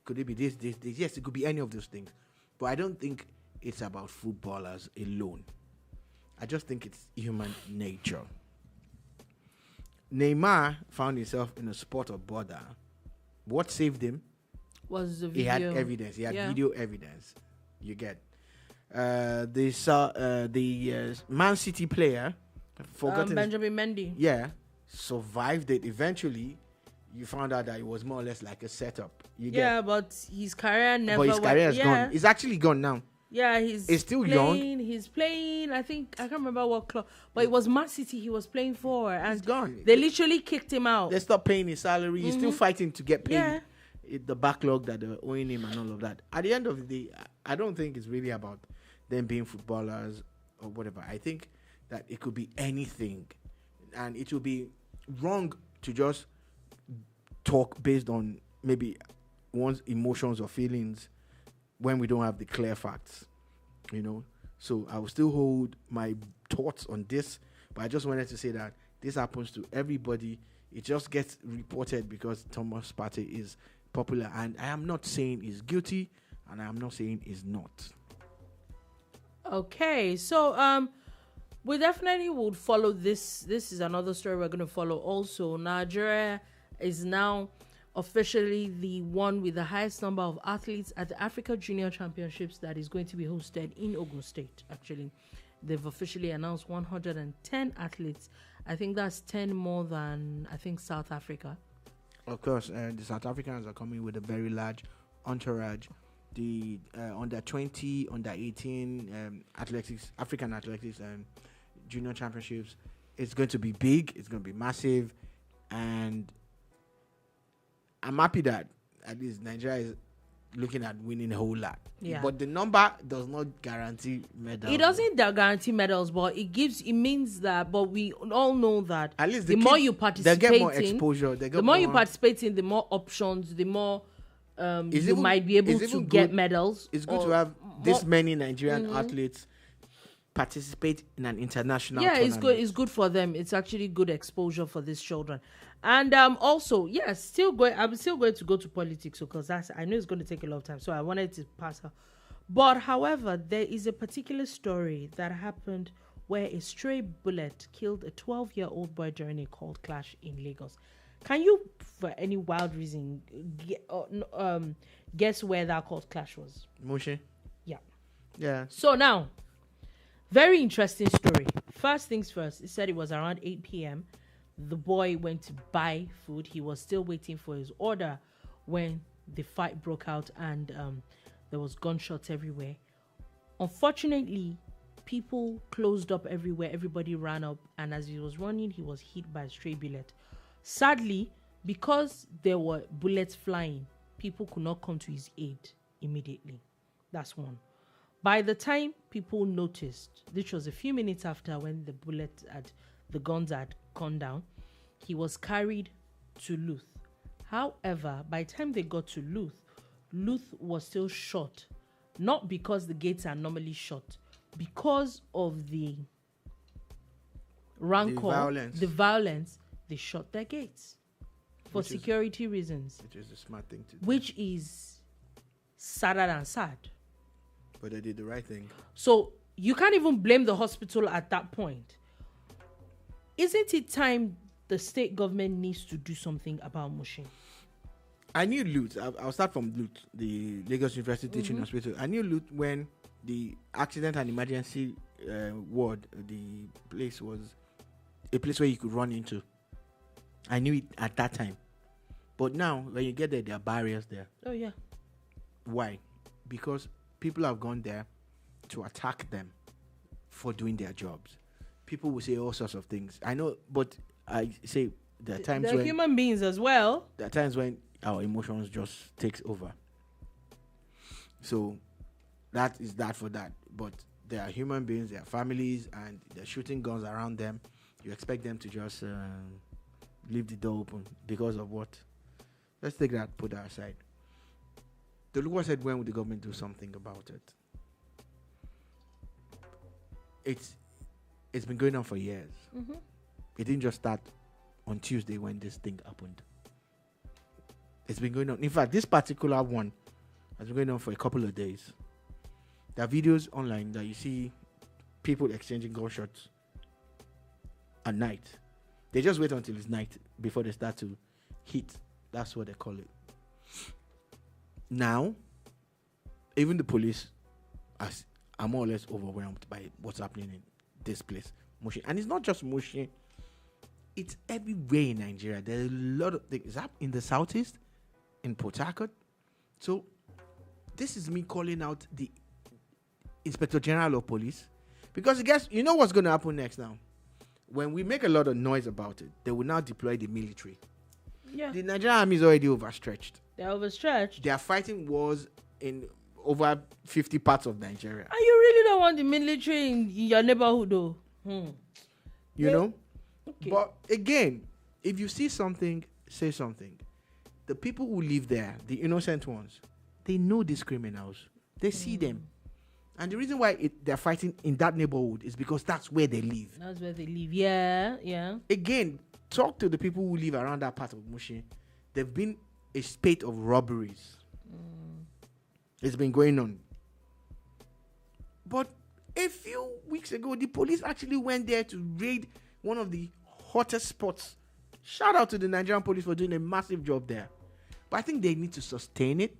Could it be this? Yes, it could be any of those things. But I don't think it's about footballers alone. I just think it's human nature. Neymar found himself in a spot of bother what saved him? Was the He video? had evidence. He had Yeah. video evidence. You get. They saw the Man City player, forgotten. Benjamin Mendy. Yeah, survived it. Eventually, you found out that it was more or less like a setup. You get. Yeah, but his career never. But his career is yeah. gone. It's actually gone now. Yeah, he's still playing, He's playing. I can't remember what club, but it was Man City he was playing for, and He's gone. they literally kicked him out. They stopped paying his salary. He's still fighting to get paid. Yeah. The backlog that they were owing him and all of that. At the end of the day, I don't think it's really about them being footballers or whatever. I think that it could be anything, and it would be wrong to just talk based on maybe one's emotions or feelings when we don't have the clear facts, you know. So I will still hold my thoughts on this, but I just wanted to say that this happens to everybody. It just gets reported because Thomas Partey is popular, and I am not saying he's guilty, and I am not saying he's not. Okay, so we definitely would follow this. This is another story we're going to follow. Also, Nigeria is now officially the one with the highest number of athletes at the Africa Junior Championships that is going to be hosted in Ogun State. Actually, they've officially announced 110 athletes. I think that's 10 more than South Africa. Of course, the South Africans are coming with a very large entourage. The under 20, under 18 athletics, African athletics junior championships, it's going to be big. It's going to be massive, and I'm happy that at least Nigeria is looking at winning a whole lot. Yeah. But the number does not guarantee medals. It doesn't guarantee medals, but it means that. But we all know that At least the more you participate, they get more exposure. The more you participate in, the more options, the more you might be able to get medals. It's good to have this many Nigerian athletes participate in an international tournament. It's good. It's good for them. It's actually good exposure for these children. And also, I'm still going to go to politics because I know it's going to take a lot of time. So I wanted to pass her. But however, there is a particular story that happened where a stray bullet killed a 12-year-old boy during a cold clash in Lagos. Can you, for any wild reason, guess where that cold clash was? Moshe? Yeah. Yeah. So now, very interesting story. First things first, it said it was around 8 p.m. The boy went to buy food. He was still waiting for his order when the fight broke out, and there was gunshots everywhere. Unfortunately, people closed up everywhere. Everybody ran up, and as he was running, he was hit by a stray bullet. Sadly, because there were bullets flying, people could not come to his aid immediately. That's one. By the time people noticed, which was a few minutes after when the guns had gone down, he was carried to Luth. However, by the time they got to Luth was still shut. Not because the gates are normally shut, because of the rancor, the violence, they shut their gates for security reasons. Which is a smart thing to do. Which is sadder than sad. But they did the right thing. So you can't even blame the hospital at that point. Isn't it time the state government needs to do something about Mushin? I knew Luth. I'll start from Luth, the Lagos University Teaching Hospital. I knew Luth when the accident and emergency ward, the place was a place where you could run into. I knew it at that time. But now, when you get there are barriers there. Oh, yeah. Why? Because people have gone there to attack them for doing their jobs. People will say all sorts of things. I know, but I say there are times they're when human beings as well. there are times when our emotions just takes over. So that is that for that. But they are human beings, they are families, and they're shooting guns around them. You expect them to just leave the door open because of what? Let's take that, put that aside. Dolupo said, when would the government do something about it? It's been going on for years. It didn't just start on Tuesday when this thing happened. It's been going on. In fact, this particular one has been going on for a couple of days. There are videos online that you see people exchanging gunshots at night. They just wait until it's night before they start to hit. That's what they call it. Now, even the police are more or less overwhelmed by what's happening in this place, Mushin. And it's not just Mushin. It's everywhere in Nigeria. There are a lot of things in the southeast, in Port Harcourt. So, this is me calling out the Inspector General of Police. Because, guess, you know what's going to happen next now? When we make a lot of noise about it, they will now deploy the military. Yeah. The Nigerian army is already overstretched. They're overstretched. They are fighting wars in over 50 parts of Nigeria. And you really don't want the military in your neighborhood, though. You know? Okay. But again, if you see something, say something. The people who live there, the innocent ones, they know these criminals. They see them. And the reason why they're fighting in that neighborhood is because that's where they live. That's where they live. Yeah, yeah. Again, talk to the people who live around that part of Mushin. There've been a spate of robberies. It's been going on. But a few weeks ago, the police actually went there to raid one of the hottest spots. Shout out to the Nigerian police for doing a massive job there. But I think they need to sustain it.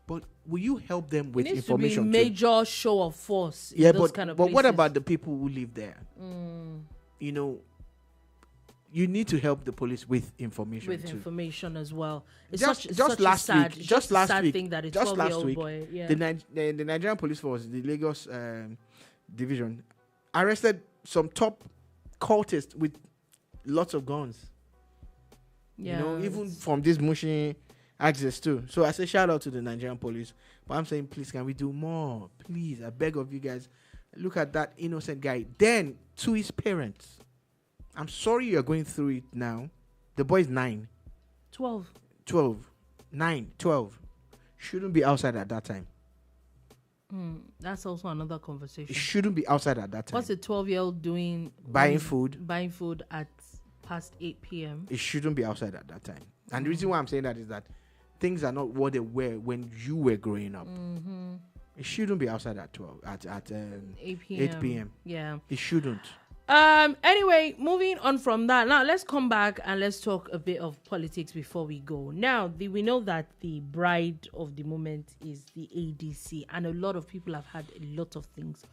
But will you help them with information? To be major show of force. Yeah, in those kind of places. what about the people who live there? You know, you need to help the police with information. With too. Information as well. It's Just such last a sad, week, just last sad week, thing that a just last 12-year-old week, boy. Yeah. the Nigerian police force, the Lagos division, arrested some top cultists with lots of guns. Yeah. You know, even from this Mushin access too. So I say shout out to the Nigerian police. But I'm saying, please, can we do more? Please, I beg of you guys. Look at that innocent guy. Then, to his parents. I'm sorry you're going through it now. The boy's 9. 12. 12. 9. 12. Shouldn't be outside at that time. That's also another conversation. It shouldn't be outside at that time. What's a 12-year-old doing? Buying food. Buying food at past 8 p.m. It shouldn't be outside at that time. And the reason why I'm saying that is that things are not what they were when you were growing up. It shouldn't be outside at 12 at 8 p.m. 8 p.m. Yeah. It shouldn't. Anyway, moving on from that. Now let's come back and let's talk a bit of politics before we go. Now, we know that the bride of the moment is the ADC, and a lot of people have had a lot of things.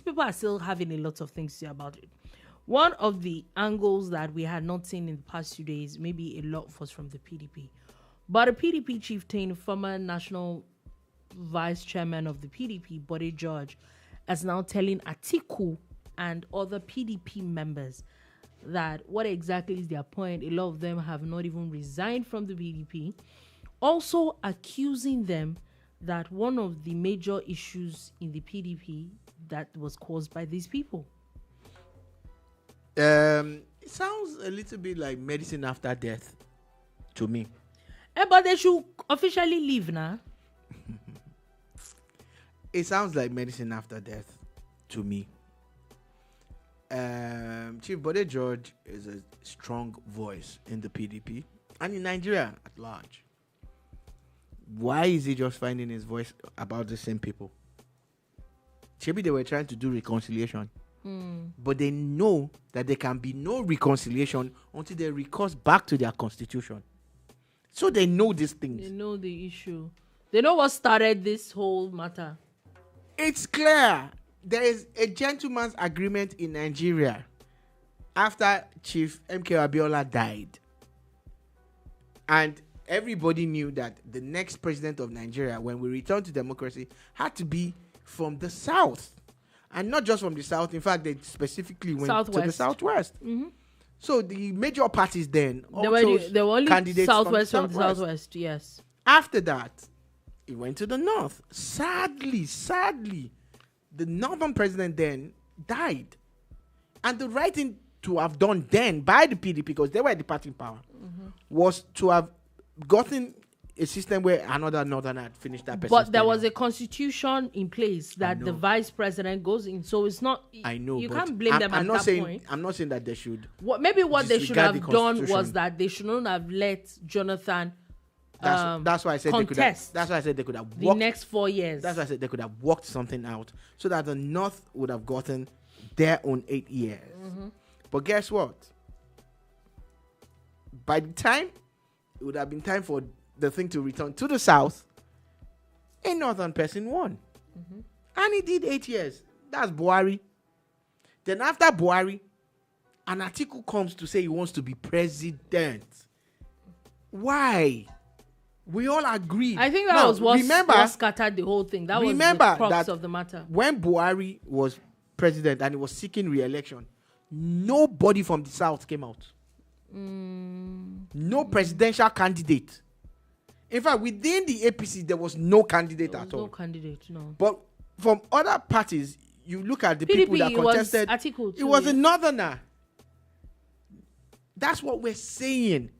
People are still having a lot of things to say about it. One of the angles that we had not seen in the past 2 days, maybe a lot was from the PDP. But a PDP chieftain, former national vice chairman of the PDP, Bode George, is now telling Atiku and other PDP members that what exactly is their point. A lot of them have not even resigned from the PDP. Also accusing them that one of the major issues in the PDP that was caused by these people. It sounds a little bit like medicine after death to me. But they should officially leave now. It sounds like medicine after death to me. Chief Bode George is a strong voice in the PDP and in Nigeria at large. Why is he just finding his voice about the same people? Maybe they were trying to do reconciliation. But they know that there can be no reconciliation until they recourse back to their constitution. So they know these things. They know the issue. They know what started this whole matter. It's clear. There is a gentleman's agreement in Nigeria after Chief MK Abiola died. And everybody knew that the next president of Nigeria, when we return to democracy, had to be from the south. And not just from the south. In fact, they specifically went to the southwest. So the major parties then There were only candidates southwest from the southwest, yes. After that, it went to the north. Sadly, the northern president then died. And the right thing to have done then by the PDP, because they were the party in power, was to have gotten a system where another northern had finished that person. But there was a constitution in place that the vice president goes in. So it's not... I know. You can't blame them at that point. I'm not saying that they should... Maybe what they should have done was that they should not have let Jonathan that's why I said contest. That's why I said they could have the next 4 years. That's why I said they could have worked something out so that the North would have gotten their own 8 years. But guess what? By the time it would have been time for the thing to return to the south, a northern person won. And he did 8 years. That's Buhari. Then after Buhari, an Atiku comes to say he wants to be president. Why? We all agreed. I think that was what scattered the whole thing. That was the crux of the matter. When Buhari was president and he was seeking re-election, nobody from the south came out. No presidential candidate. In fact, within the APC, there was no candidate at all. No candidate, no. But from other parties, you look at the people that contested. Atiku too, it was a northerner. That's what we're saying.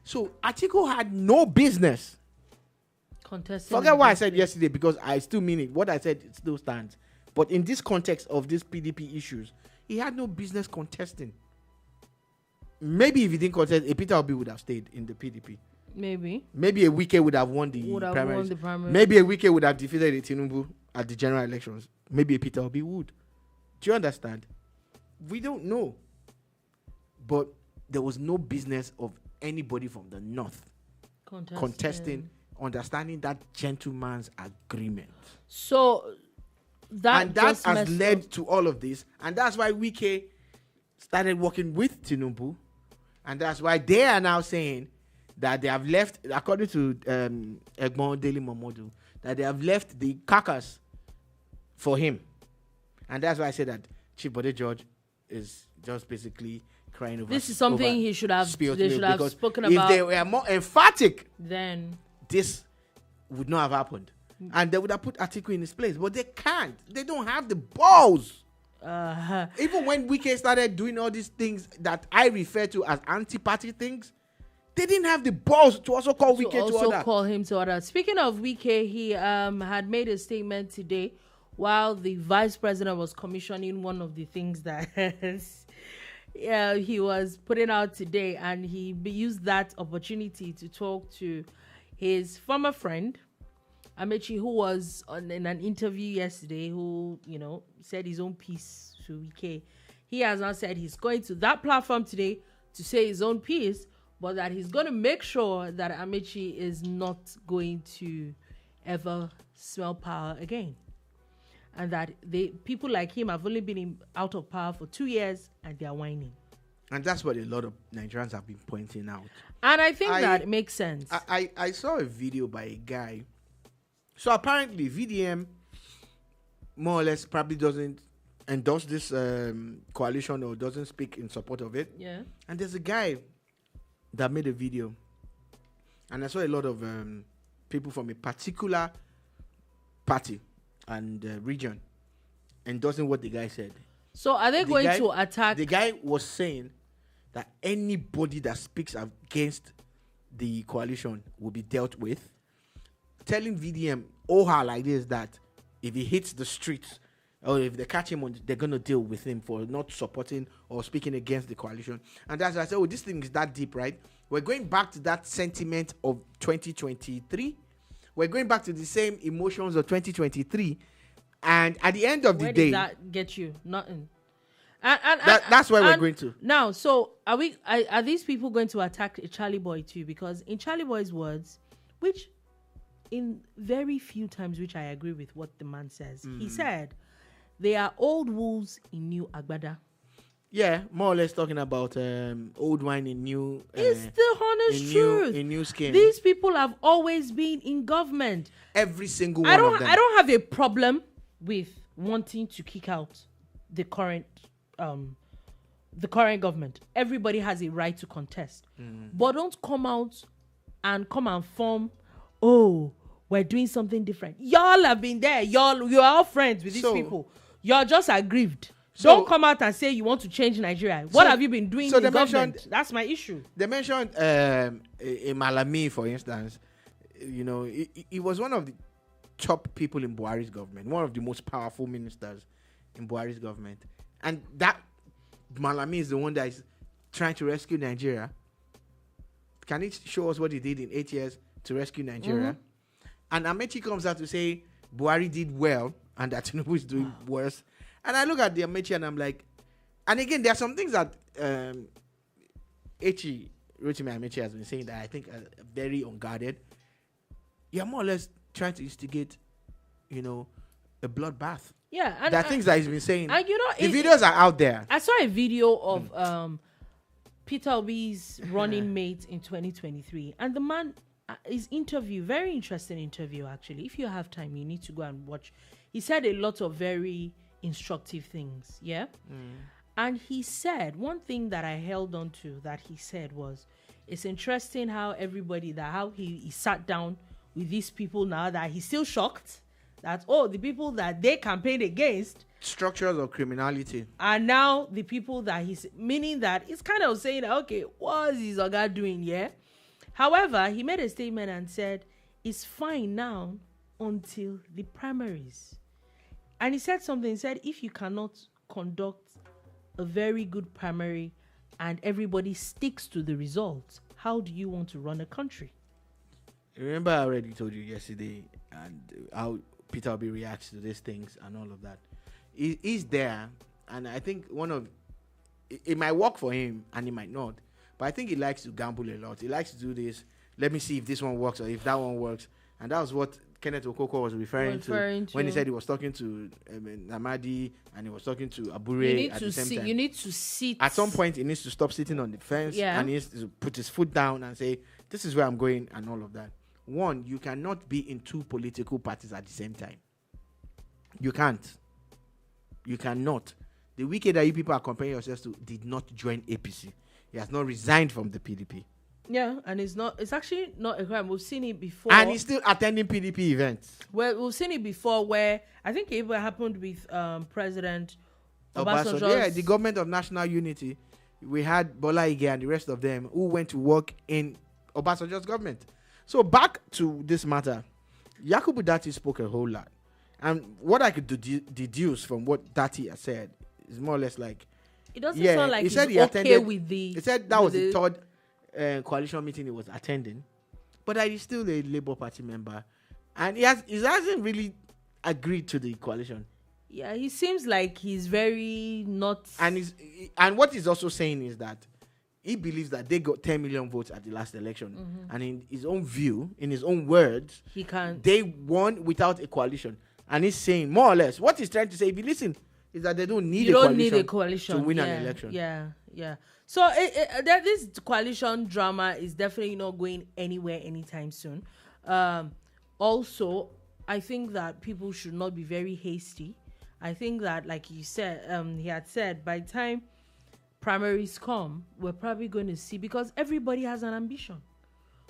So Atiku had no business contesting. Forget what I said yesterday, because I still mean it. What I said still stands. But in this context of these PDP issues, he had no business contesting. Maybe if he didn't contest, a Peter Mbah would have stayed in the PDP. Maybe a Wike would have won the primaries. Maybe a Wike would have defeated a Tinubu at the general elections. Maybe a Peter Mbah would. Do you understand? We don't know. But there was no business of anybody from the north contesting, understanding that gentleman's agreement. So that has led to all of this, and that's why Wike started working with Tinubu, and that's why they are now saying that they have left, according to Egbon Dele Momodu, that they have left the carcass for him. And that's why I said that Chief Bode George is just basically crying over. This is something he should have spoken about. If they were more emphatic, then this would not have happened. And they would have put Atiku in his place. But they can't. They don't have the balls. Even when Wike started doing all these things that I refer to as anti-party things, they didn't have the balls to also call Wike to order. Call him to order. Speaking of Wike, he had made a statement today while the vice president was commissioning one of the things that he was putting out today, and he used that opportunity to talk to his former friend Amechi, who was in an interview yesterday, who said his own piece to Wike. He has now said he's going to that platform today to say his own piece, but that he's going to make sure that Amechi is not going to ever smell power again. And that people like him have only been out of power for 2 years and they are whining. And that's what a lot of Nigerians have been pointing out. And I think that it makes sense. I saw a video by a guy. So apparently VDM more or less probably doesn't endorse this coalition or doesn't speak in support of it. Yeah. And there's a guy that made a video. And I saw a lot of people from a particular party and region endorsing what the guy said. So are they going to attack? The guy was saying that anybody that speaks against the coalition will be dealt with, telling VDM like this that if he hits the streets or if they catch him, they're going to deal with him for not supporting or speaking against the coalition. And that's why I said, this thing is that deep, right? We're going back to that sentiment of 2023. We're going back to the same emotions of 2023. And at the end of the day, where did that get you? Nothing. That's where we're going to. Now, so are these people going to attack Charly Boy too? Because in Charly Boy's words, which in very few times, which I agree with what the man says, he said, they are old wolves in new agbada. Yeah, more or less talking about old wine in new. It's the honest truth. In new skin. These people have always been in government. Every single one of them. I don't have a problem with wanting to kick out the current government. Everybody has a right to contest, but don't come out and form. Oh, we're doing something different. Y'all have been there. You are all friends with these people. You're just aggrieved. So, don't come out and say you want to change Nigeria. What have you been doing in the government? That's my issue. They mentioned Malami, for instance. He was one of the top people in Buhari's government, one of the most powerful ministers in Buhari's government. And that Malami is the one that is trying to rescue Nigeria. Can he show us what he did in 8 years to rescue Nigeria? And Amechi comes out to say Buhari did well and that Tinubu is doing worse. And I look at the Amechi and I'm like, and again, there are some things that Rotimi Amechi has been saying that I think are very unguarded. You're more or less trying to instigate, a bloodbath. Yeah, and there are things that he's been saying. And the videos are out there. I saw a video of Peter Mbah's running mate in 2023, and the man, his interview, very interesting interview actually. If you have time, you need to go and watch. He said a lot of very instructive things. Yeah. And he said, one thing that I held on to that he said was, it's interesting how he sat down with these people now that he's still shocked that, the people that they campaigned against. Structures of criminality. And now the people that meaning that it's kind of saying, okay, what is this guy doing here? However, he made a statement and said, it's fine now until the primaries. And he said something, he said, if you cannot conduct a very good primary and everybody sticks to the results, how do you want to run a country? Remember, I already told you yesterday and how Peter Obi reacts to these things and all of that. He's there, and I think it might work for him and it might not, but I think he likes to gamble a lot. He likes to do this. Let me see if this one works or if that one works. And that was what Kenneth Okoko was referring to when he said he was talking to Namadi and he was talking to Abure at the same time. You need to sit. At some point, he needs to stop sitting on the fence and he needs to put his foot down and say, this is where I'm going and all of that. One, you cannot be in two political parties at the same time. You can't. You cannot. The wicked that you people are comparing yourselves to did not join APC. He has not resigned from the PDP. Yeah, and it's actually not a crime. We've seen it before. And he's still attending PDP events. Well, we've seen it before where I think it even happened with President Obasanjo. Yeah, the government of national unity. We had Bola Ige and the rest of them who went to work in Obasanjo's government. So back to this matter, Yakubu Dati spoke a whole lot. And what I could deduce from what Dati has said is more or less like... It doesn't sound like he's okay with the... He said that was the third coalition meeting he was attending. But that he's still a Labour Party member. And he hasn't really agreed to the coalition. Yeah, he seems like he's very not... And what he's also saying is that he believes that they got 10 million votes at the last election. Mm-hmm. And in his own view, in his own words, they won without a coalition. And he's saying, more or less, what he's trying to say, if you listen, is that they don't need a coalition to win an election. Yeah. So this coalition drama is definitely not going anywhere anytime soon. Also, I think that people should not be very hasty. I think that, like you said, he had said, by the time primaries come, we're probably going to see, because everybody has an ambition.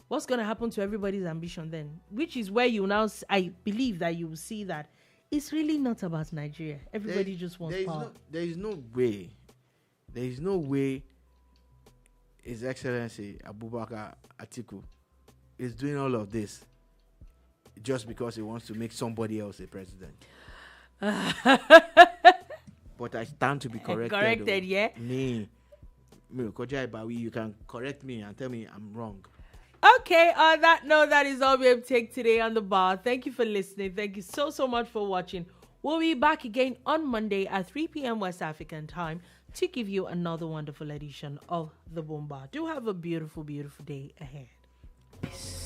What's going to happen to everybody's ambition then? Which is where I believe that you will see that it's really not about Nigeria. Everybody just wants power. There is no way His Excellency Abubakar Atiku is doing all of this just because he wants to make somebody else a president. But I stand to be corrected. Yeah. Me, you can correct me and tell me I'm wrong. Okay, on that note, that is all we have to take today on The Bar. Thank you for listening. Thank you so much for watching. We'll be back again on Monday at 3 p.m. West African time to give you another wonderful edition of The Boom Bar. Do have a beautiful, beautiful day ahead. Peace.